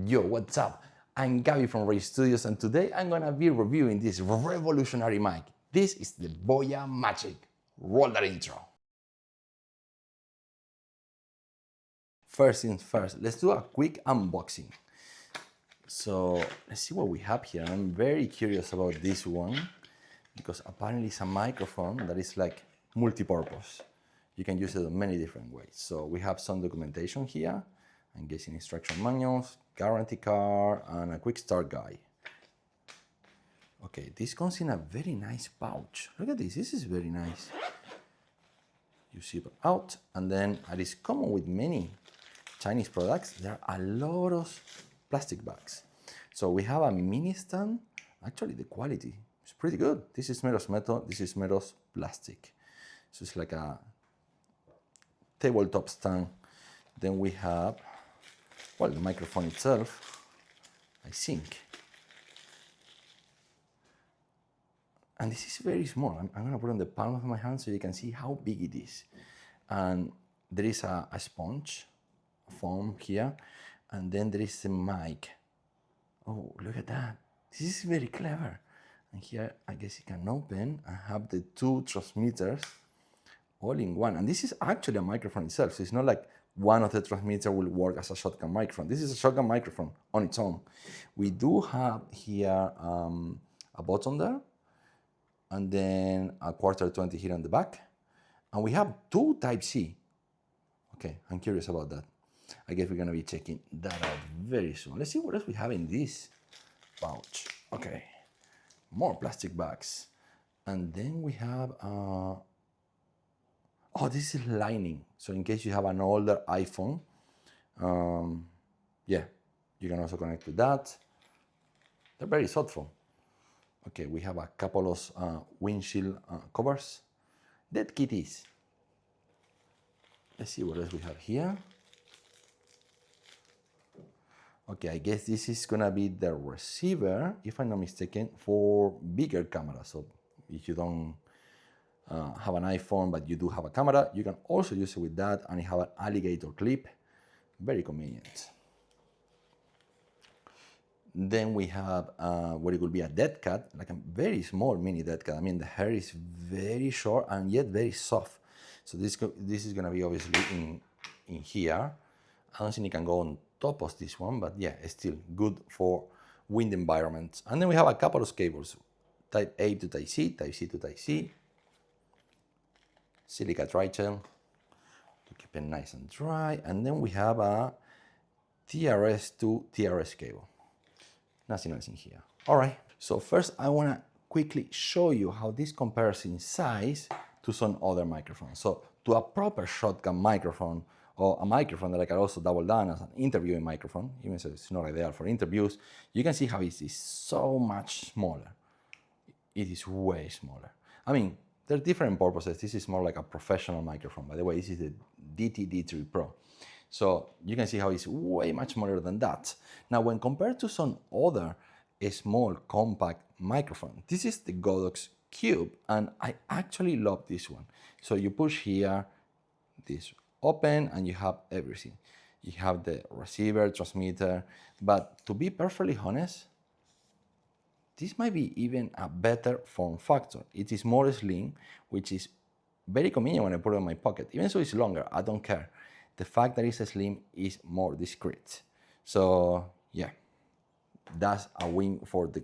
Yo, what's up? I'm Gabby from Ray Studios, and today I'm gonna be reviewing this revolutionary mic. This is the Boya Magic. Roll that intro. First things first, let's do a quick unboxing. So let's see what we have here. I'm very curious about this one because apparently it's a microphone that is like multi-purpose. You can use it in many different ways. So we have some documentation here. I'm guessing instruction manuals, guarantee card, and a quick start guide. Okay, this comes in a very nice pouch. Look at this is very nice. You zip it out, and then it is common with many Chinese products. There are a lot of plastic bags. So we have a mini stand. Actually, the quality is pretty good. This is made of metal, this is made of plastic. So it's like a tabletop stand. Then we have, well, the microphone itself, I think. And this is very small. I'm gonna put it on the palm of my hand so you can see how big it is. And there is a sponge, a foam here, and then there is the mic. Oh, look at that. This is very clever. And here, I guess you can open and have the two transmitters all in one. And this is actually a microphone itself. So it's not like one of the transmitters will work as a shotgun microphone. This is a shotgun microphone on its own. We do have here a button there, and then a Q20 here on the back. And we have two Type-C. Okay, I'm curious about that. I guess we're gonna be checking that out very soon. Let's see what else we have in this pouch. Okay, more plastic bags. And then we have, oh, this is lining. So in case you have an older iPhone, yeah, you can also connect to that. They're very thoughtful. Okay, we have a couple of windshield covers. Dead kitties. Let's see what else we have here. Okay, I guess this is gonna be the receiver, if I'm not mistaken, for bigger cameras. So if you don't have an iPhone, but you do have a camera, you can also use it with that, and you have an alligator clip. Very convenient. Then we have what it could be a dead cat, like a very small mini dead cat. I mean, the hair is very short and yet very soft. So this is gonna be obviously in here. I don't think it can go on top of this one, but yeah, it's still good for wind environments. And then we have a couple of cables, Type A to Type C, Type C to Type C, silica tri-gel to keep it nice and dry. And then we have a TRS to TRS cable. Nothing else in here. All right, so first I wanna quickly show you how this compares in size to some other microphones. So to a proper shotgun microphone, or a microphone that I can also double down as an interviewing microphone, even though it's not ideal for interviews, you can see how it is so much smaller. It is way smaller. I mean, there are different purposes. This is more like a professional microphone. By the way, this is the DT-D3 Pro. So you can see how it's way much smaller than that. Now, when compared to some other small compact microphone, this is the Godox Cube, and I actually love this one. So you push here, this open, and you have everything. You have the receiver, transmitter, but to be perfectly honest, this might be even a better form factor. It is more slim, which is very convenient when I put it in my pocket. Even so it's longer, I don't care. The fact that it's slim is more discreet. So yeah, that's a win for the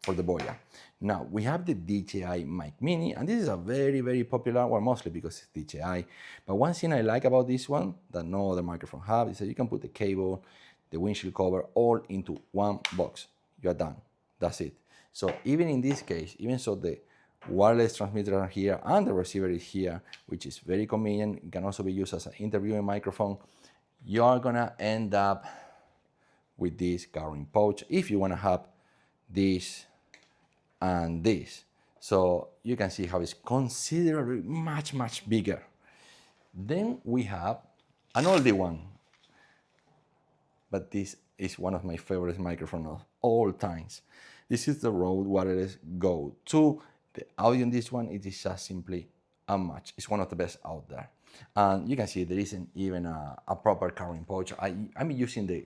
Boya. Now we have the DJI Mic Mini, and this is a very, very popular one, mostly because it's DJI. But one thing I like about this one that no other microphone have is that you can put the cable, the windshield cover, all into one box. You are done. That's it. So even in this case, even so the wireless transmitter are here and the receiver is here, which is very convenient. It can also be used as an interviewing microphone. You are gonna end up with this carrying pouch if you wanna have this and this. So you can see how it's considerably much bigger. Then we have an oldie one, but this is one of my favorite microphones of all times. This is the Rode Wireless Go 2. The audio in this one, it is just simply unmatched. It's one of the best out there. And you can see there isn't even a proper carrying pouch. I'm using the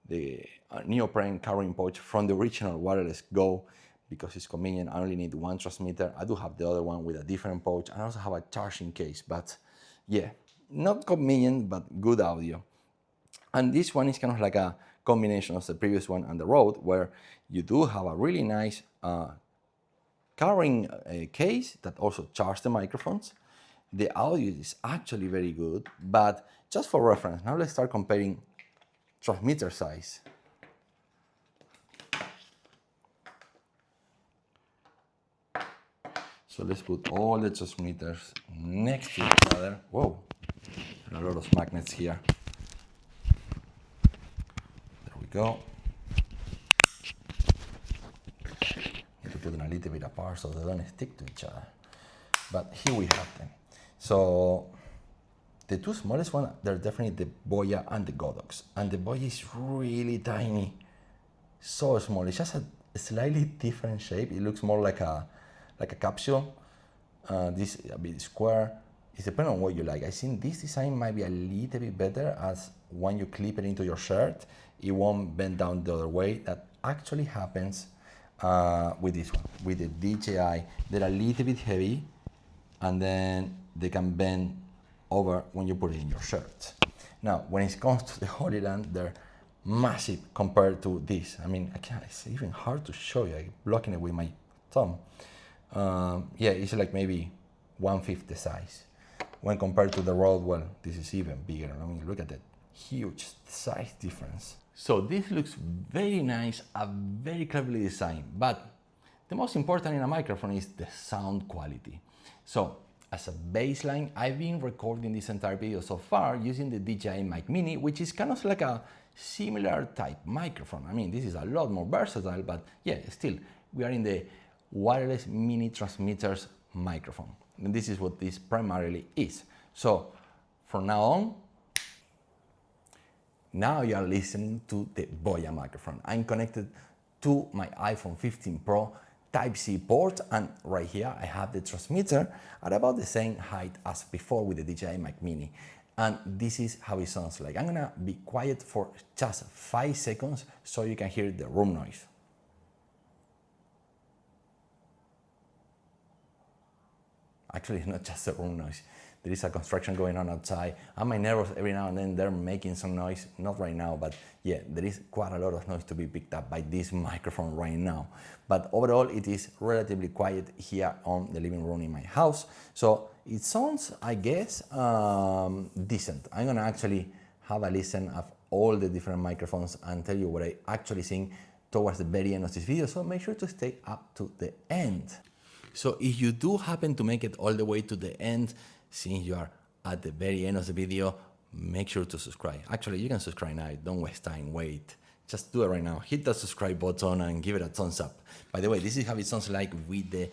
the neoprene carrying pouch from the original wireless Go because it's convenient. I only need one transmitter. I do have the other one with a different pouch. I also have a charging case, but yeah, not convenient, but good audio. And this one is kind of like a combination of the previous one and the Rode, where you do have a really nice carrying case that also charges the microphones. The audio is actually very good, but just for reference, now let's start comparing transmitter size. So let's put all the transmitters next to each other. Whoa, a lot of magnets here. There we go. Need to put them a little bit apart so they don't stick to each other. But here we have them. So the two smallest ones, they're definitely the Boya and the Godox. And the Boya is really tiny, so small. It's just a slightly different shape. It looks more like a capsule. This a bit square. It's depending on what you like. I think this design might be a little bit better, as when you clip it into your shirt, it won't bend down the other way. That actually happens with this one. With the DJI, they're a little bit heavy, and then they can bend over when you put it in your shirt. Now, when it comes to the Holy Land, they're massive compared to this. I mean, it's even hard to show you. I'm blocking it with my thumb. Yeah, it's like maybe 1/5 the size. When compared to the Rode, well, this is even bigger. I mean, look at that huge size difference. So this looks very nice, very cleverly designed, but the most important in a microphone is the sound quality. So as a baseline, I've been recording this entire video so far using the DJI Mic Mini, which is kind of like a similar type microphone. I mean, this is a lot more versatile, but yeah, still, we are in the wireless mini transmitters microphone. And this is what this primarily is. So from now on, now you are listening to the Boya microphone. I'm connected to my iPhone 15 Pro Type-C port, and right here I have the transmitter at about the same height as before with the DJI Mic Mini. And this is how it sounds like. I'm gonna be quiet for just 5 seconds so you can hear the room noise. Actually, it's not just a room noise. There is a construction going on outside, and my neighbors every now and then they're making some noise. Not right now, but yeah, there is quite a lot of noise to be picked up by this microphone right now. But overall, it is relatively quiet here on the living room in my house. So it sounds, I guess, decent. I'm gonna actually have a listen of all the different microphones and tell you what I actually think towards the very end of this video. So make sure to stay up to the end. So if you do happen to make it all the way to the end, since you are at the very end of the video, make sure to subscribe. Actually, you can subscribe now. Don't waste time, wait. Just do it right now. Hit the subscribe button and give it a thumbs up. By the way, this is how it sounds like with the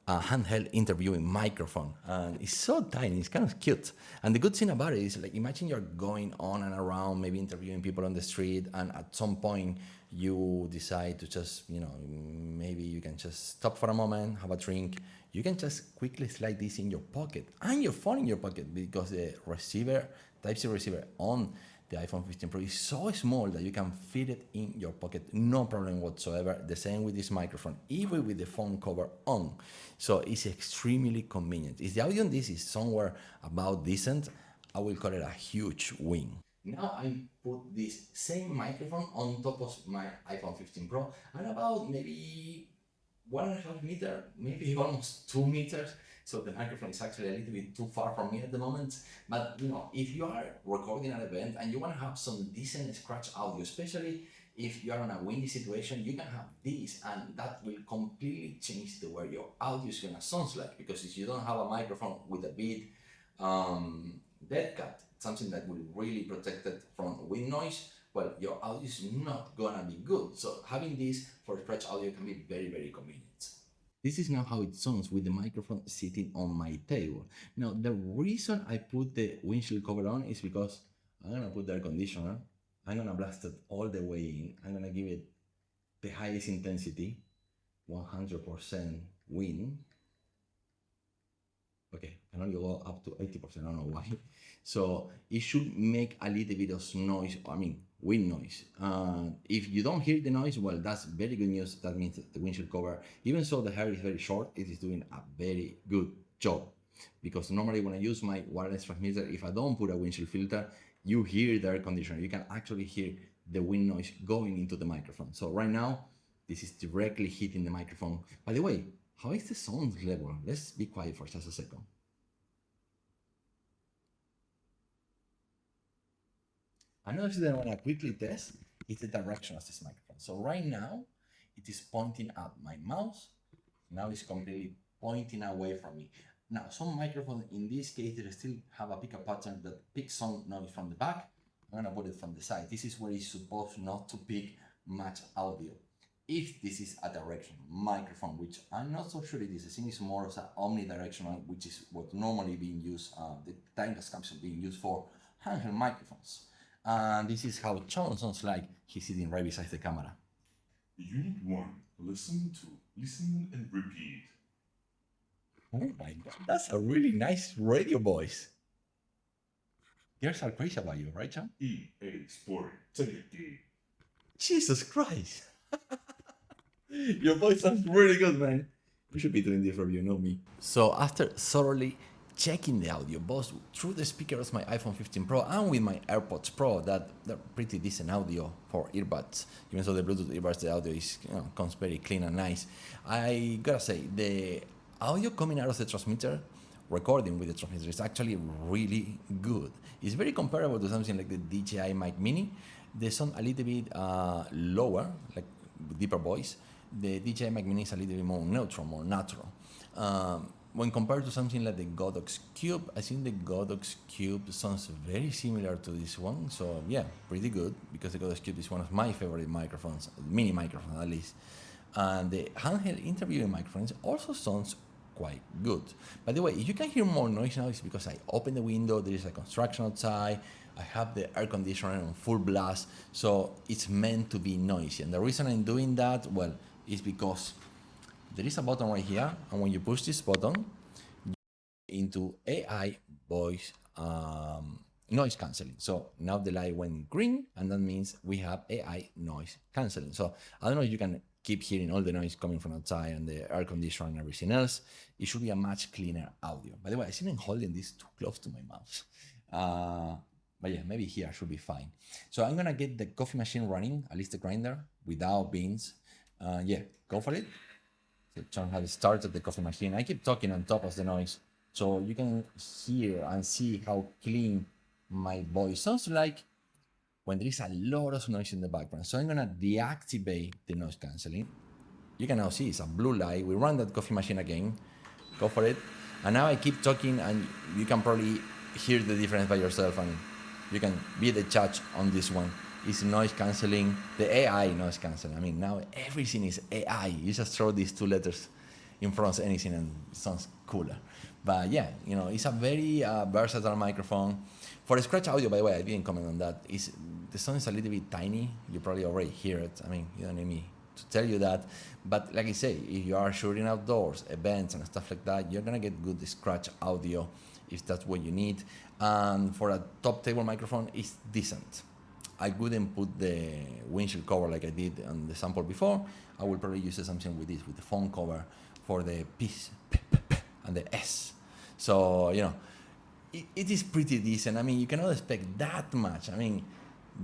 handheld interviewing microphone. And it's so tiny, it's kind of cute. And the good thing about it is, like, imagine you're going on and around, maybe interviewing people on the street, and at some point you decide to just, maybe you can just stop for a moment, have a drink. You can just quickly slide this in your pocket and your phone in your pocket, because the receiver, Type-C receiver on the iPhone 15 Pro is so small that you can fit it in your pocket, no problem whatsoever. The same with this microphone, even with the phone cover on. So it's extremely convenient. If the audio on this is somewhere about decent, I will call it a huge win. Now I put this same microphone on top of my iPhone 15 Pro, and about maybe 1.5 meters, maybe almost 2 meters. So the microphone is actually a little bit too far from me at the moment. But if you are recording an event and you want to have some decent scratch audio, especially if you are in a windy situation, you can have this, and that will completely change the way your audio is gonna sound like. Because if you don't have a microphone with a big dead cut, something that will really protect it from wind noise, well, your audio is not gonna be good. So having this for scratch audio can be very, very convenient. This is now how it sounds with the microphone sitting on my table. Now, the reason I put the windshield cover on is because I'm gonna put the air conditioner. I'm gonna blast it all the way in. I'm gonna give it the highest intensity, 100% wind. Okay, I can only go up to 80%, I don't know why. So it should make a little bit of noise, I mean, wind noise. If you don't hear the noise, well, that's very good news. That means that the windshield cover, even though the hair is very short, it is doing a very good job. Because normally when I use my wireless transmitter, if I don't put a windshield filter, you hear the air conditioner. You can actually hear the wind noise going into the microphone. So right now, this is directly hitting the microphone. By the way, how is the sound level? Let's be quiet for just a second. Another thing that I want to quickly test is the direction of this microphone. So right now, it is pointing at my mouse. Now it's completely pointing away from me. Now, some microphones, in this case, they still have a pickup pattern that picks some noise from the back. I'm gonna put it from the side. This is where it's supposed not to pick much audio. If this is a directional microphone, which I'm not so sure it is, I think it's more of an omnidirectional, which is what normally being used, the time that comes being used for handheld microphones. And this is how John sounds like he's sitting right beside the camera. Unit 1. Listen and repeat. Oh my God, that's a really nice radio voice. Girls are crazy about you, right, John? EA Sport. Take it. Jesus Christ. Your voice sounds really good, man. You should be doing this review, not me. So after thoroughly checking the audio both through the speaker of my iPhone 15 Pro and with my AirPods Pro, that they're pretty decent audio for earbuds. Even though the Bluetooth earbuds, the audio is comes very clean and nice. I gotta say, the audio coming out of the transmitter, recording with the transmitter, is actually really good. It's very comparable to something like the DJI Mic Mini. They sound a little bit lower, like deeper voice. The DJI Mic Mini is a little bit more neutral, more natural. When compared to something like the Godox Cube, I think the Godox Cube sounds very similar to this one. So yeah, pretty good, because the Godox Cube is one of my favorite microphones, mini microphones at least. And the handheld interviewing microphones also sounds quite good. By the way, if you can hear more noise now, it's because I opened the window, there is a construction outside, I have the air conditioner on full blast, so it's meant to be noisy. And the reason I'm doing that, well, is because there is a button right here, and when you push this button, into AI voice noise cancelling. So now the light went green, and that means we have AI noise cancelling. So I don't know if you can keep hearing all the noise coming from outside and the air conditioner and everything else. It should be a much cleaner audio. By the way, I think I'm holding this too close to my mouth. But yeah, maybe here should be fine. So I'm gonna get the coffee machine running, at least the grinder, without beans. Yeah, go for it. So John has started the coffee machine. I keep talking on top of the noise, so you can hear and see how clean my voice sounds like when there is a lot of noise in the background. So I'm gonna deactivate the noise cancelling. You can now see it's a blue light. We run that coffee machine again. Go for it. And now I keep talking, and you can probably hear the difference by yourself, and you can be the judge on this one. It's noise cancelling, the AI noise cancelling. I mean, now everything is AI. You just throw these two letters in front of anything and it sounds cooler. But yeah, it's a very versatile microphone. For scratch audio, by the way, I didn't comment on that. The sound is a little bit tiny. You probably already hear it. I mean, you don't need me to tell you that. But like I say, if you are shooting outdoors, events and stuff like that, you're gonna get good scratch audio if that's what you need. And for a top table microphone, it's decent. I wouldn't put the windshield cover like I did on the sample before. I will probably use something with this, with the phone cover for the P and the S. So, it is pretty decent. I mean, you cannot expect that much. I mean,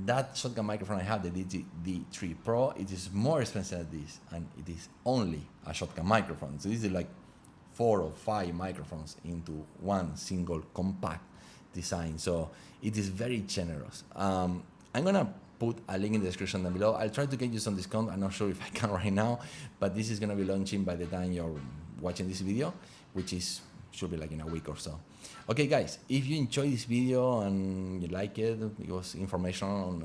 that shotgun microphone I have, the D3 Pro, it is more expensive than this, and it is only a shotgun microphone. So this is like 4 or 5 microphones into one single compact design. So it is very generous. I'm gonna put a link in the description down below. I'll try to get you some discount. I'm not sure if I can right now, but this is gonna be launching by the time you're watching this video, which should be like in a week or so. Okay, guys, if you enjoyed this video and you like it, it was informational.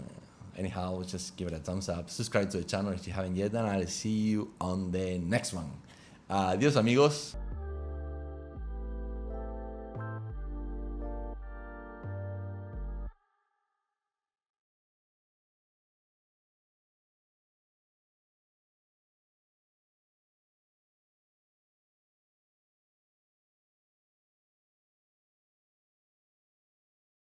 Anyhow, just give it a thumbs up. Subscribe to the channel if you haven't yet, and I'll see you on the next one. Adios, amigos.